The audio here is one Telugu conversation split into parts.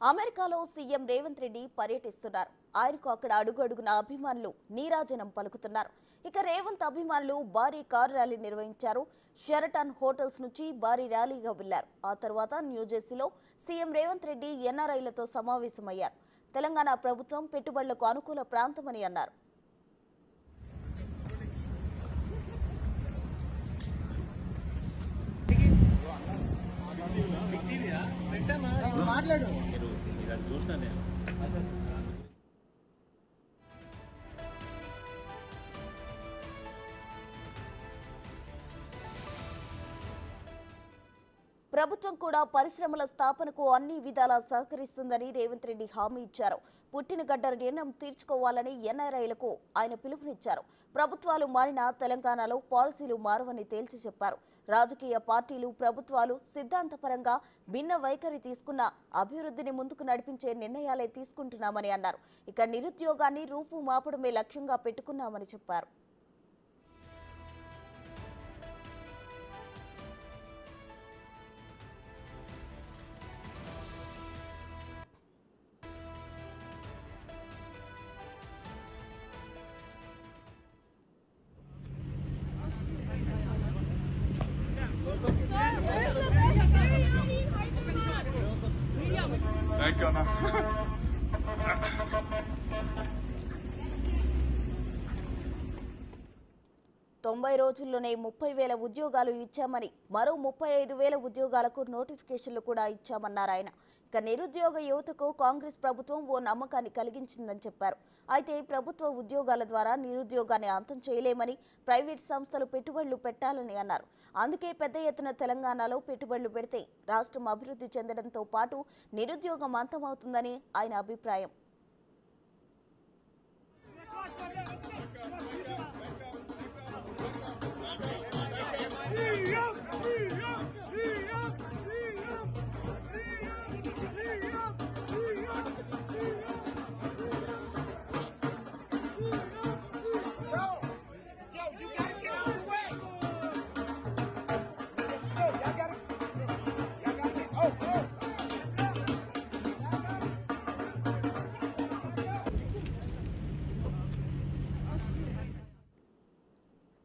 అమెరికాలో సీఎం రేవంత్ రెడ్డి పర్యటిస్తున్నారు. ఆయనకు అక్కడ అడుగడుగున అభిమానులు నీరాజనం పలుకుతున్నారు. ఇక రేవంత్ అభిమానులు భారీ కారు ర్యాలీ నిర్వహించారు. షెరటన్ హోటల్స్ నుంచి భారీ ర్యాలీగా వెళ్లారు. ఆ తర్వాత న్యూజెర్సీలో సీఎం రేవంత్ రెడ్డి ఎన్ఆర్ఐలతో సమావేశమయ్యారు. తెలంగాణ ప్రభుత్వం పెట్టుబడులకు అనుకూల ప్రాంతమని అన్నారు. మాట్లాడు 'ప్రభుత్వం కూడా పరిశ్రమల స్థాపనకు అన్ని విధాలా సహకరిస్తుందని రేవంత్ రెడ్డి హామీ ఇచ్చారు. పుట్టిన గడ్డ రుణం తీర్చుకోవాలని ఎన్ఆర్ఐలకు ఆయన పిలుపునిచ్చారు. ప్రభుత్వాలు మారినా తెలంగాణలో పాలసీలు మారవని తేల్చి చెప్పారు. రాజకీయ పార్టీలు, ప్రభుత్వాలు సిద్ధాంతపరంగా భిన్న వైఖరి తీసుకున్న అభివృద్ధిని ముందుకు నడిపించే నిర్ణయాలే తీసుకుంటున్నామని అన్నారు. ఇక నిరుద్యోగాన్ని రూపుమాపడమే లక్ష్యంగా పెట్టుకున్నామని చెప్పారు. Thank you, Anna. తొంభై రోజుల్లోనే 30,000 ఉద్యోగాలు ఇచ్చామని, మరో 35,000 ఉద్యోగాలకు నోటిఫికేషన్లు కూడా ఇచ్చామన్నారు ఆయన. ఇక నిరుద్యోగ యువతకు కాంగ్రెస్ ప్రభుత్వం ఓ నమ్మకాన్ని కలిగించిందని చెప్పారు. అయితే ప్రభుత్వ ఉద్యోగాల ద్వారా నిరుద్యోగాన్ని అంతం చేయలేమని, ప్రైవేట్ సంస్థలు పెట్టుబడులు పెట్టాలని అన్నారు. అందుకే పెద్ద ఎత్తున తెలంగాణలో పెట్టుబడులు పెడితే రాష్ట్రం అభివృద్ధి చెందడంతో పాటు నిరుద్యోగం అంతమవుతుందని ఆయన అభిప్రాయం.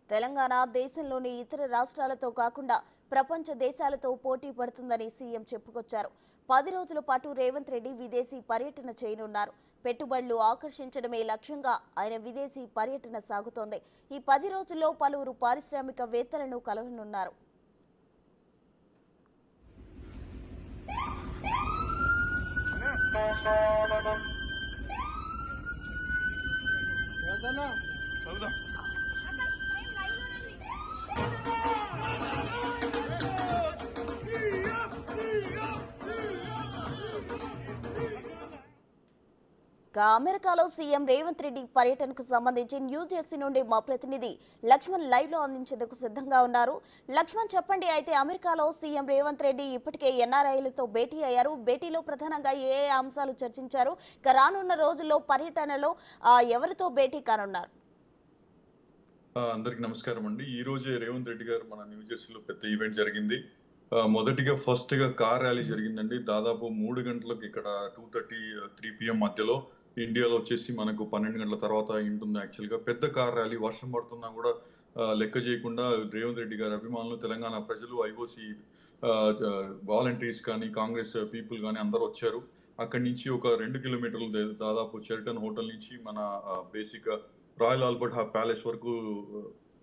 తెలంగాణ దేశంలోని ఇతర రాష్ట్రాలతో కాకుండా ప్రపంచ దేశాలతో పోటీ పడుతుందని సీఎం చెప్పుకొచ్చారు. 10 రోజుల పాటు రేవంత్ రెడ్డి విదేశీ పర్యటన చేయనున్నారు. పెట్టుబడులు ఆకర్షించడమే లక్ష్యంగా ఆయన విదేశీ పర్యటన సాగుతోంది. ఈ 10 రోజుల్లో పలువురు పారిశ్రామికవేత్తలను కలవనున్నారు. అమెరికాలో సీఎం రేవంత్ రెడ్డి పర్యటనకు సంబంధించి న్యూజెర్సీ నుండి మా ప్రతినిధి లక్ష్మణ్ లైవ్ లో అందించేందుకు సిద్ధంగా ఉన్నారు. లక్ష్మణ్, చెప్పండి, అయితే అమెరికాలో సీఎం రేవంత్ రెడ్డి ఇప్పటికే ఎన్ఆర్ఐలతో భేటీ అయ్యారు. భేటీలో ప్రధానంగా ఏ అంశాలు చర్చించారు? ఇక రానున్న రోజుల్లో పర్యటనలో ఎవరితో భేటీ కానున్నారు? అందరికి నమస్కారం అండి. ఈ రోజే రేవంత్ రెడ్డి గారు మన న్యూజెర్సీలో పెద్ద ఈవెంట్ జరిగింది. మొదటిగా ఫస్ట్ గా కార్ ర్యాలీ జరిగిందండి. దాదాపు 3 గంటలకు ఇక్కడ 2:30, 3 PM మధ్యలో ఇండియాలో వచ్చేసి మనకు 12 గంటల తర్వాత ఉంటుంది. యాక్చువల్గా పెద్ద కార్ ర్యాలీ, వర్షం పడుతున్నా కూడా లెక్క చేయకుండా రేవంత్ రెడ్డి గారి అభిమానులు, తెలంగాణ ప్రజలు, ఐఓసి వాలంటీర్స్ కానీ, కాంగ్రెస్ పీపుల్ కానీ అందరూ వచ్చారు. అక్కడి నుంచి ఒక 2 కిలోమీటర్లు దాదాపు షెరటన్ హోటల్ నుంచి మన బేసిక్ రాయల్ ఆల్బర్ట్ ప్యాలెస్ వరకు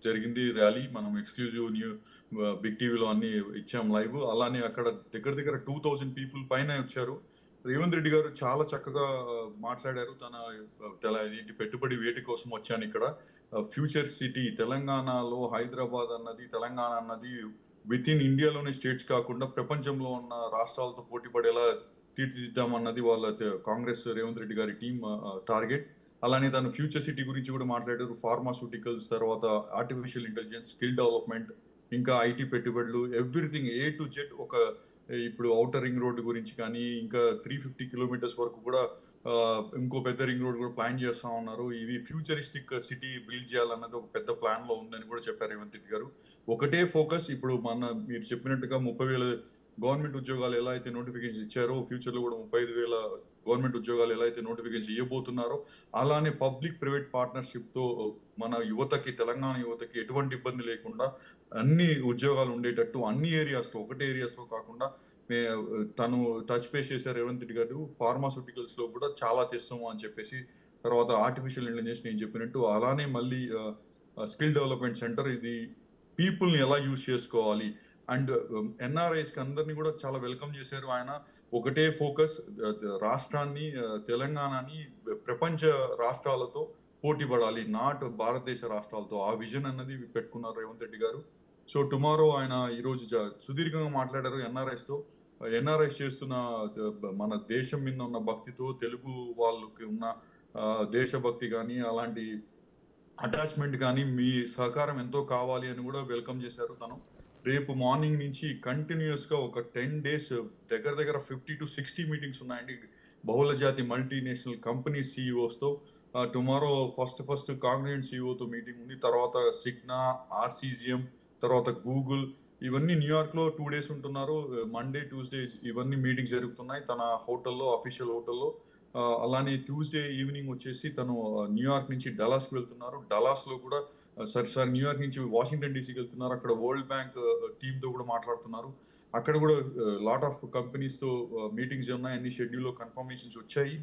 జరిగింది ర్యాలీ. మనం ఎక్స్క్లూజివ్ బిగ్ టీవీలో అన్ని ఇచ్చాం లైవ్. అలానే అక్కడ దగ్గర దగ్గర 2000 పీపుల్ పైన వచ్చారు. రేవంత్ రెడ్డి గారు చాలా చక్కగా మాట్లాడారు. ఇంటి పెట్టుబడి వేటి కోసం వచ్చాను ఇక్కడ, ఫ్యూచర్ సిటీ తెలంగాణలో, హైదరాబాద్ అన్నది, తెలంగాణ అన్నది విత్ ఇన్ ఇండియాలోని స్టేట్స్ కాకుండా ప్రపంచంలో ఉన్న రాష్ట్రాలతో పోటీ పడేలా తీర్చిదిద్దామన్నది వాళ్ళ కాంగ్రెస్ రేవంత్ రెడ్డి గారి టీం టార్గెట్. అలానే తను ఫ్యూచర్ సిటీ గురించి కూడా మాట్లాడారు. ఫార్మాస్యూటికల్స్, తర్వాత ఆర్టిఫిషియల్ ఇంటెలిజెన్స్, స్కిల్ డెవలప్మెంట్, ఇంకా ఐటీ పెట్టుబడులు, ఎవ్రీథింగ్ A to Z. ఇప్పుడు ఔటర్ రింగ్ రోడ్డు గురించి కానీ, ఇంకా 350 కిలోమీటర్స్ వరకు కూడా ఇంకో పెద్ద రింగ్ రోడ్ కూడా ప్లాన్ చేస్తా ఉన్నారు. ఇవి ఫ్యూచరిస్టిక్ సిటీ బిల్డ్ చేయాలన్నది ఒక పెద్ద ప్లాన్ లో ఉందని కూడా చెప్పారు రేవంత్ రెడ్డి గారు. ఒకటే ఫోకస్, ఇప్పుడు మీరు చెప్పినట్టుగా 30,000 గవర్నమెంట్ ఉద్యోగాలు ఎలా అయితే నోటిఫికేషన్ ఇచ్చారో ఫ్యూచర్ లో కూడా 35,000 గవర్నమెంట్ ఉద్యోగాలు ఎలా అయితే నోటిఫికేషన్ ఇవ్వబోతున్నారో అలానే పబ్లిక్ ప్రైవేట్ పార్ట్నర్షిప్ తో మన యువతకి, తెలంగాణ యువతకి ఎటువంటి ఇబ్బంది లేకుండా అన్ని ఉద్యోగాలు ఉండేటట్టు అన్ని ఏరియాస్ లో, ఒకటే ఏరియాస్ లో కాకుండా తను టచ్ పేస్ చేశారు రేవంత్ రెడ్డి గారు. ఫార్మాస్యూటికల్స్ లో కూడా చాలా తెస్తాము అని చెప్పేసి, తర్వాత ఆర్టిఫిషియల్ ఇంటెలిజెన్స్ నేను చెప్పినట్టు అలానే మళ్ళీ స్కిల్ డెవలప్మెంట్ సెంటర్, ఇది పీపుల్ ని ఎలా యూజ్ చేసుకోవాలి అండ్ ఎన్ఆర్ఐస్ కి అందరినీ కూడా చాలా వెల్కమ్ చేశారు ఆయన. ఒకటే ఫోకస్, రాష్ట్రాన్ని, తెలంగాణని ప్రపంచ రాష్ట్రాలతో పోటీ పడాలి, నాట్ భారతదేశ రాష్ట్రాలతో. ఆ విజన్ అన్నది పెట్టుకున్నారు రేవంత్ రెడ్డి గారు. సో టుమారో ఆయన ఈరోజు సుదీర్ఘంగా మాట్లాడారు ఎన్ఆర్ఐస్ తో. ఎన్ఆర్ఐస్ చేస్తున్న మన దేశం మీద ఉన్న భక్తితో, తెలుగు వాళ్ళకి ఉన్న దేశభక్తి కానీ, అలాంటి అటాచ్మెంట్ కానీ మీ సహకారం ఎంతో కావాలి అని కూడా వెల్కమ్ చేశారు తను. రేపు మార్నింగ్ నుంచి కంటిన్యూస్ గా ఒక 10 days దగ్గర 50 to 60 మీటింగ్స్ ఉన్నాయండి బహుళ జాతి మల్టీనేషనల్ కంపెనీ సిఇఓస్ తో. టుమారో ఫస్ట్ కాంగ్రెంట్ సిఇఓతో మీటింగ్ ఉంది, తర్వాత సిగ్నా, ఆర్సిజిఎం, తర్వాత గూగుల్, ఇవన్నీ న్యూయార్క్ లో 2 days ఉంటున్నారు. మండే, ట్యూస్డే ఇవన్నీ మీటింగ్స్ జరుగుతున్నాయి తన హోటల్లో, అఫీషియల్ హోటల్లో. అలానే ట్యూస్డే ఈవినింగ్ వచ్చేసి తను న్యూయార్క్ నుంచి డలాస్ కి వెళ్తున్నారు. డలాస్ లో కూడా సారీ న్యూయార్క్ నుంచి వాషింగ్టన్ డీసీకి వెళ్తున్నారు. అక్కడ వరల్డ్ బ్యాంక్ టీమ్ తో కూడా మాట్లాడుతున్నారు. అక్కడ కూడా లాట్ ఆఫ్ కంపెనీస్ తో మీటింగ్స్ ఉన్నాయి, అన్ని షెడ్యూల్ లో కన్ఫర్మేషన్స్ వచ్చాయి.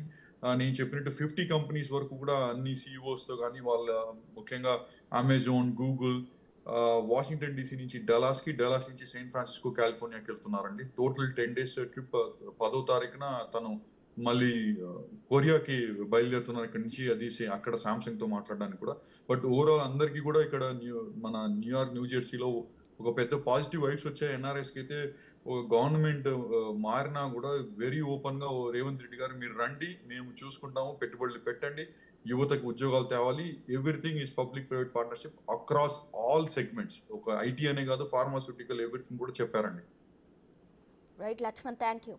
నేను చెప్పినట్టు 50 కంపెనీస్ వరకు కూడా అన్ని సిఇఓస్ తో కానీ, వాళ్ళ ముఖ్యంగా అమెజాన్, గూగుల్ వాషింగ్టన్ డీసీ నుంచి డలాస్ కి, డలాస్ నుంచి శాన్ ఫ్రాన్సిస్కో, కాలిఫోర్నియాకి వెళ్తున్నారండి. Total 10 days trip. 10వ తారీఖున తను మళ్ళీ కొరియాకి బయలుదేరుతున్నారు ఇక్కడ నుంచి. అది అక్కడ సామ్సంగ్ తో మాట్లాడడానికి కూడా. బట్ ఓవరాల్ అందరికీ కూడా ఇక్కడ మన న్యూయార్క్, న్యూ జెర్సీలో ఒక పెద్ద పాజిటివ్ వైబ్స్ వచ్చాయి. ఎన్ఆర్ఎస్ కి అయితే గవర్నమెంట్ మారినా కూడా వెరీ ఓపెన్ గా రేవంత్ రెడ్డి గారు మీరు రండి, మేము చూసుకుంటాము, పెట్టుబడులు పెట్టండి, యువతకు ఉద్యోగాలు తేవాలి, everything is public private partnership across all segments. ఒక ఐటీ అనే కాదు, ఫార్మాస్యూటికల్, ఎవ్రీథింగ్ కూడా చెప్పారండి. Right Lakshman, thank you.